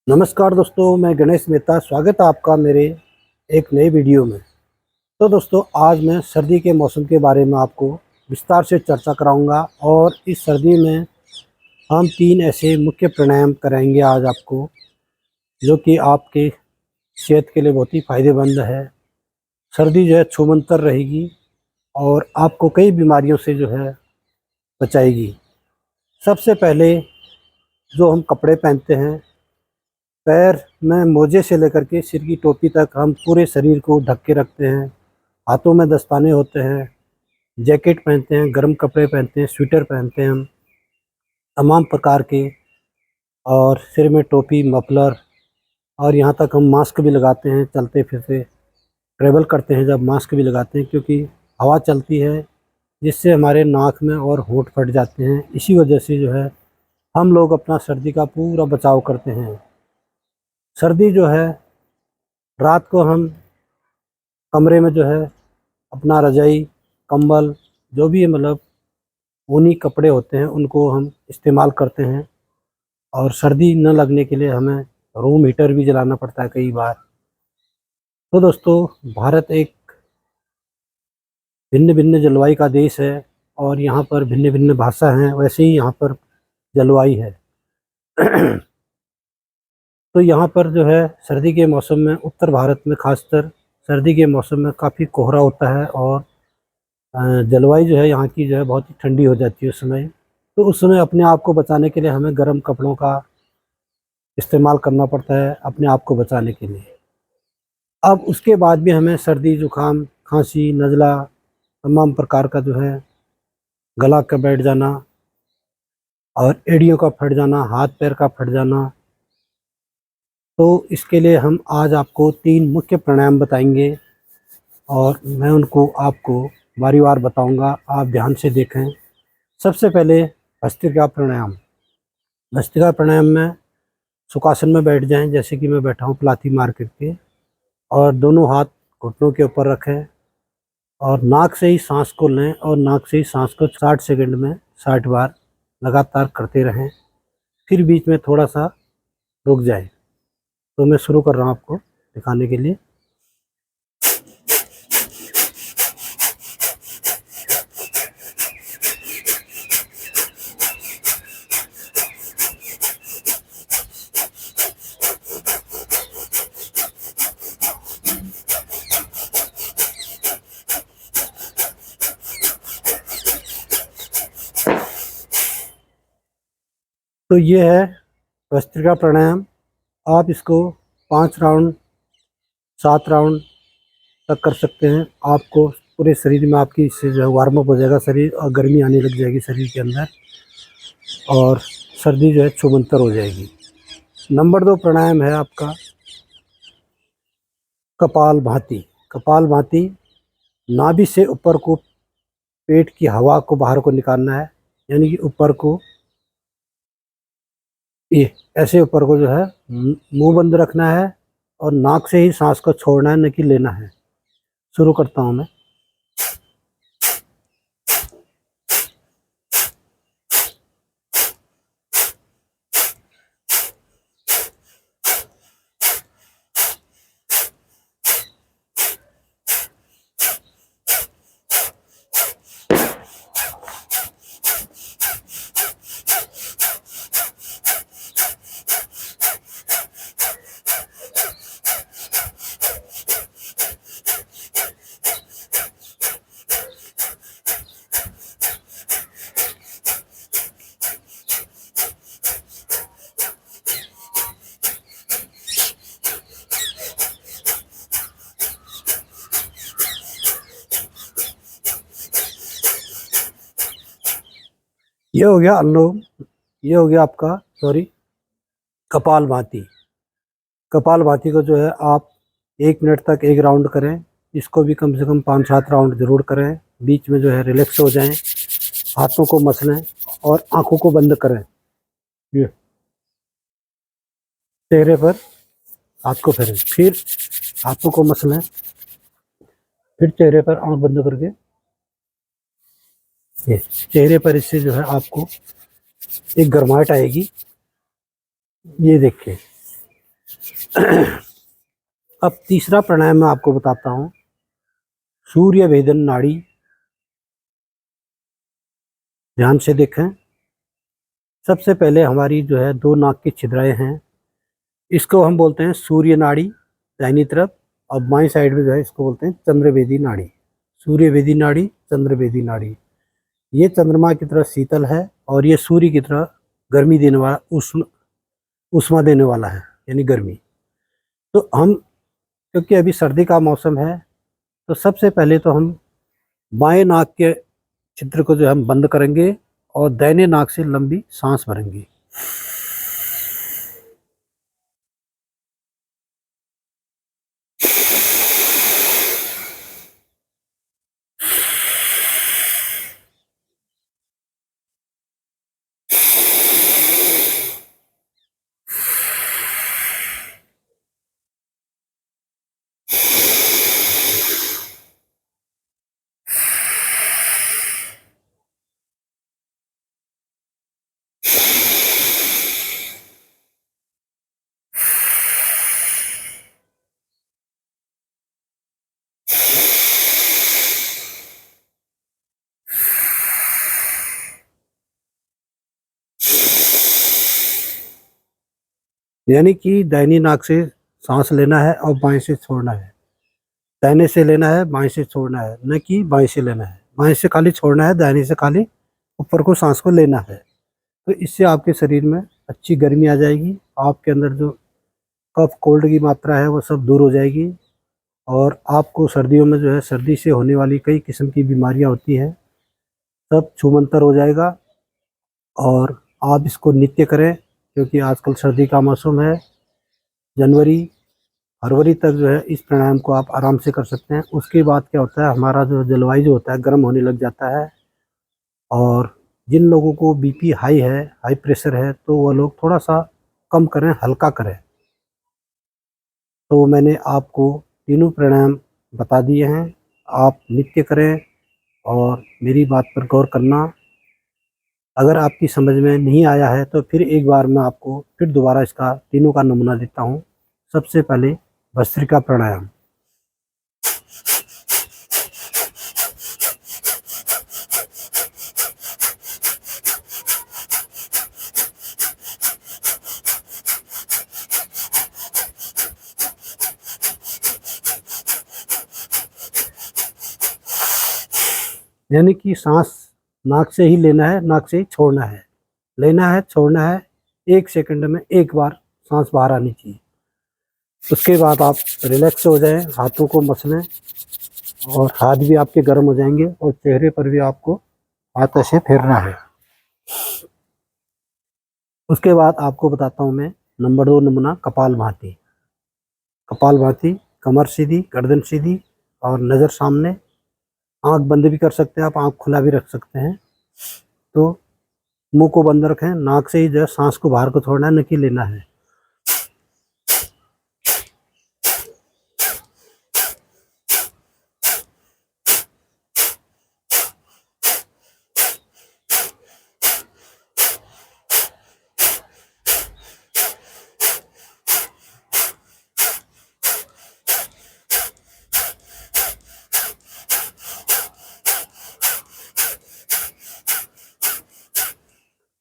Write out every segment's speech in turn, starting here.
नमस्कार दोस्तों, मैं गणेश मेहता। स्वागत है आपका मेरे एक नए वीडियो में। तो दोस्तों, आज मैं सर्दी के मौसम के बारे में आपको विस्तार से चर्चा कराऊंगा और इस सर्दी में हम 3 ऐसे मुख्य प्राणायाम कराएंगे आज आपको, जो कि आपके सेहत के लिए बहुत ही फ़ायदेमंद है। सर्दी जो है छूमंतर रहेगी और आपको कई बीमारियों से जो है बचाएगी। सबसे पहले जो हम कपड़े पहनते हैं, पैर में मोजे से लेकर के सिर की टोपी तक हम पूरे शरीर को ढक के रखते हैं। हाथों में दस्ताने होते हैं, जैकेट पहनते हैं, गर्म कपड़े पहनते हैं, स्वेटर पहनते हैं हम तमाम प्रकार के, और सिर में टोपी, मफलर, और यहाँ तक हम मास्क भी लगाते हैं। चलते फिरते ट्रैवल करते हैं जब मास्क भी लगाते हैं, क्योंकि हवा चलती है जिससे हमारे नाक में और होंठ फट जाते हैं। इसी वजह से जो है हम लोग अपना सर्दी का पूरा बचाव करते हैं। सर्दी जो है, रात को हम कमरे में जो है अपना रजाई, कंबल, जो भी मतलब ऊनी कपड़े होते हैं उनको हम इस्तेमाल करते हैं। और सर्दी न लगने के लिए हमें रूम हीटर भी जलाना पड़ता है कई बार। तो दोस्तों, भारत एक भिन्न भिन्न जलवायु का देश है और यहाँ पर भिन्न भिन्न भाषा हैं, वैसे ही यहाँ पर जलवायु है। तो यहाँ पर जो है सर्दी के मौसम में उत्तर भारत में खासकर सर्दी के मौसम में काफ़ी कोहरा होता है और जलवायु जो है यहाँ की जो है बहुत ही ठंडी हो जाती है उस समय। तो उस समय अपने आप को बचाने के लिए हमें गर्म कपड़ों का इस्तेमाल करना पड़ता है अपने आप को बचाने के लिए। अब उसके बाद भी हमें सर्दी, जुकाम, खांसी, नज़ला, तमाम प्रकार का जो है गला का बैठ जाना और एड़ियों का फट जाना, हाथ पैर का फट जाना, तो इसके लिए हम आज आपको 3 मुख्य प्राणायाम बताएंगे और मैं उनको आपको बारी-बार बताऊंगा, आप ध्यान से देखें। सबसे पहले भस्त्रिका प्राणायाम। भस्त्रिका प्राणायाम में सुखासन में बैठ जाएं, जैसे कि मैं बैठा हूँ पलाथी मार करके, और दोनों हाथ घुटनों के ऊपर रखें और नाक से ही सांस को लें और नाक से ही सांस को 60 सेकंड में 60 बार लगातार करते रहें। फिर बीच में थोड़ा सा रुक जाए। तो मैं शुरू कर रहा हूँ आपको दिखाने के लिए। तो ये है भस्त्रिका प्राणायाम। आप इसको 5 राउंड, 7 राउंड तक कर सकते हैं। आपको पूरे शरीर में आपकी इससे जो है वार्म अप हो जाएगा शरीर, और गर्मी आने लग जाएगी शरीर के अंदर, और सर्दी जो है छूमंतर हो जाएगी। नंबर 2 प्राणायाम है आपका कपालभाति। कपालभाति, नाभि से ऊपर को पेट की हवा को बाहर को निकालना है, यानी कि ऊपर को ये ऐसे ऊपर को जो है मुंह बंद रखना है और नाक से ही सांस को छोड़ना है, न कि लेना है। शुरू करता हूँ मैं। ये हो गया अनुलोम, ये हो गया आपका कपालभाति। कपालभाति को जो है आप 1 मिनट तक 1 राउंड करें। इसको भी कम से कम 5-7 राउंड ज़रूर करें। बीच में जो है रिलैक्स हो जाएं, हाथों को मसलें और आंखों को बंद करें। ये चेहरे पर हाथ को फेरें, फिर हाथों को मसलें, फिर चेहरे पर आंख बंद करके ये चेहरे पर, इससे जो है आपको एक गर्माहट आएगी। ये देखिए, अब तीसरा प्राणायाम मैं आपको बताता हूँ, सूर्य भेदन नाड़ी। ध्यान से देखें। सबसे पहले हमारी जो है दो नाक की छिद्राएं हैं, इसको हम बोलते हैं सूर्य नाड़ी दाहिनी तरफ, और बाईं साइड में जो है इसको बोलते हैं चंद्रवेदी नाड़ी। सूर्यवेदी नाड़ी, चंद्रवेदी नाड़ी। ये चंद्रमा की तरह शीतल है और ये सूर्य की तरह गर्मी देने वाला, उष्मा देने वाला है, यानी गर्मी। तो हम, क्योंकि अभी सर्दी का मौसम है, तो सबसे पहले तो हम बाएं नाक के छिद्र को जो हम बंद करेंगे और दाहिने नाक से लंबी सांस भरेंगे। यानी कि दाहिनी नाक से सांस लेना है और बाएं से छोड़ना है। दाहिने से लेना है, बाएं से छोड़ना है, न कि बाएं से लेना है। बाएं से खाली छोड़ना है, दाहिने से खाली ऊपर को सांस को लेना है। तो इससे आपके शरीर में अच्छी गर्मी आ जाएगी, आपके अंदर जो कफ कोल्ड की मात्रा है वो सब दूर हो जाएगी, और आपको सर्दियों में जो है सर्दी से होने वाली कई किस्म की बीमारियां होती हैं, सब छूमंतर हो जाएगा। और आप इसको नित्य करें, क्योंकि आजकल सर्दी का मौसम है। जनवरी फरवरी तक जो है इस प्राणायाम को आप आराम से कर सकते हैं। उसके बाद क्या होता है, हमारा जो जलवायु जो होता है गर्म होने लग जाता है, और जिन लोगों को बीपी हाई है, हाई प्रेशर है, तो वो लोग थोड़ा सा कम करें, हल्का करें। तो मैंने आपको तीनों प्राणायाम बता दिए हैं, आप नित्य करें और मेरी बात पर गौर करना। अगर आपकी समझ में नहीं आया है तो फिर एक बार मैं आपको फिर दोबारा इसका तीनों का नमूना देता हूँ। सबसे पहले भस्त्रिका प्राणायाम। यानी कि सांस नाक से ही लेना है, नाक से ही छोड़ना है। लेना है, छोड़ना है, 1 सेकंड में एक बार सांस बाहर आनी चाहिए। उसके बाद आप रिलैक्स हो जाएं, हाथों को मसलें, और हाथ भी आपके गर्म हो जाएंगे, और चेहरे पर भी आपको हाथ ऐसे फेरना है। उसके बाद आपको बताता हूँ मैं नंबर 2 नमूना, कपाल भाती। कपाल भाती, कमर सीधी, गर्दन सीधी और नज़र सामने। आंख बंद भी कर सकते हैं आप, आंख खुला भी रख सकते हैं। तो मुंह को बंद रखें, नाक से ही जो है सांस को बाहर को छोड़ना है, न कि लेना है।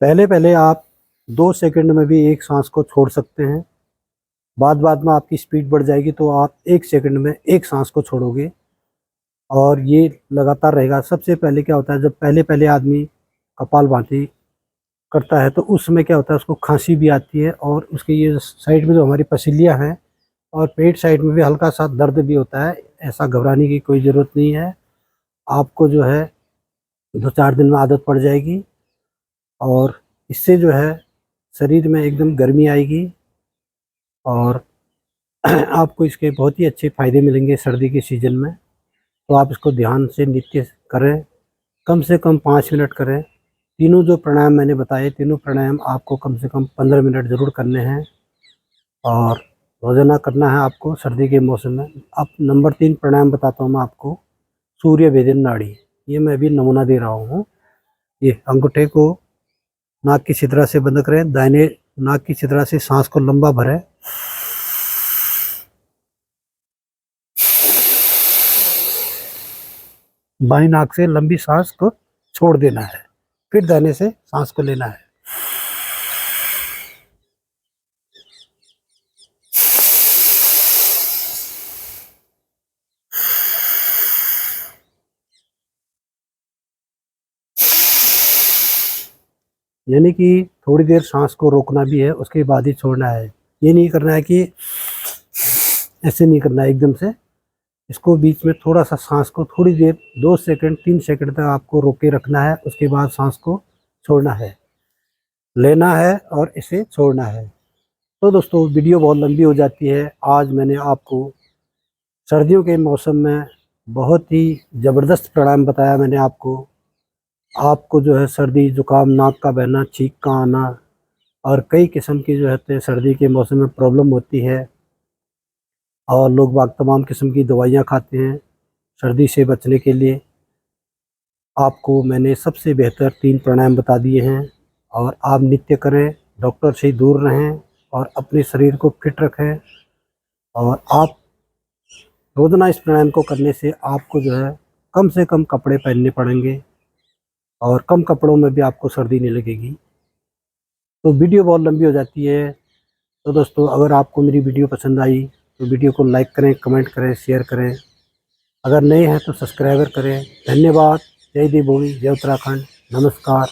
पहले पहले आप 2 सेकंड में भी एक सांस को छोड़ सकते हैं। बाद बाद में आपकी स्पीड बढ़ जाएगी तो आप 1 सेकंड में एक सांस को छोड़ोगे, और ये लगातार रहेगा। सबसे पहले क्या होता है, जब पहले पहले आदमी कपालभाति करता है तो उस समय क्या होता है, उसको खांसी भी आती है, और उसके ये साइड में जो हमारी पसलियाँ हैं और पेट साइड में भी हल्का सा दर्द भी होता है। ऐसा घबराने की कोई ज़रूरत नहीं है। आपको जो है 2-4 दिन में आदत पड़ जाएगी, और इससे जो है शरीर में एकदम गर्मी आएगी, और आपको इसके बहुत ही अच्छे फ़ायदे मिलेंगे सर्दी के सीज़न में। तो आप इसको ध्यान से नित्य करें, कम से कम 5 मिनट करें। तीनों जो प्राणायाम मैंने बताए, तीनों प्राणायाम आपको कम से कम 15 मिनट ज़रूर करने हैं, और रोज़ाना करना है आपको सर्दी के मौसम में। अब नंबर 3 प्राणायाम बताता हूँ मैं आपको, सूर्य भेदन नाड़ी। ये मैं अभी नमूना दे रहा हूँ। ये अंगूठे को नाक की छिद्रा से बंद करें, दाहिने नाक की छिद्रा से सांस को लंबा भरें, बाईं नाक से लंबी सांस को छोड़ देना है, फिर दाहिने से सांस को लेना है। यानी कि थोड़ी देर सांस को रोकना भी है, उसके बाद ही छोड़ना है। ये नहीं करना है कि ऐसे नहीं करना है एकदम से। इसको बीच में थोड़ा सा सांस को थोड़ी देर 2 सेकंड 3 सेकंड तक आपको रोक के रखना है, उसके बाद सांस को छोड़ना है, लेना है और इसे छोड़ना है। तो दोस्तों वीडियो बहुत लंबी हो जाती है। आज मैंने आपको सर्दियों के मौसम में बहुत ही ज़बरदस्त प्राणायाम बताया। मैंने आपको जो है सर्दी जुकाम, नाक का बहना, छींक का आना और कई किस्म की जो है सर्दी के मौसम में प्रॉब्लम होती है और लोग बाग तमाम किस्म की दवाइयाँ खाते हैं सर्दी से बचने के लिए। आपको मैंने सबसे बेहतर 3 प्राणायाम बता दिए हैं और आप नित्य करें, डॉक्टर से दूर रहें और अपने शरीर को फिट रखें। और आप रोज़ाना इस प्राणायाम को करने से आपको जो है कम से कम कपड़े पहनने पड़ेंगे और कम कपड़ों में भी आपको सर्दी नहीं लगेगी। तो वीडियो बहुत लंबी हो जाती है। तो दोस्तों अगर आपको मेरी वीडियो पसंद आई तो वीडियो को लाइक करें, कमेंट करें, शेयर करें। अगर नए हैं तो सब्सक्राइबर करें। धन्यवाद। जय देवभूमि, जय उत्तराखंड। नमस्कार।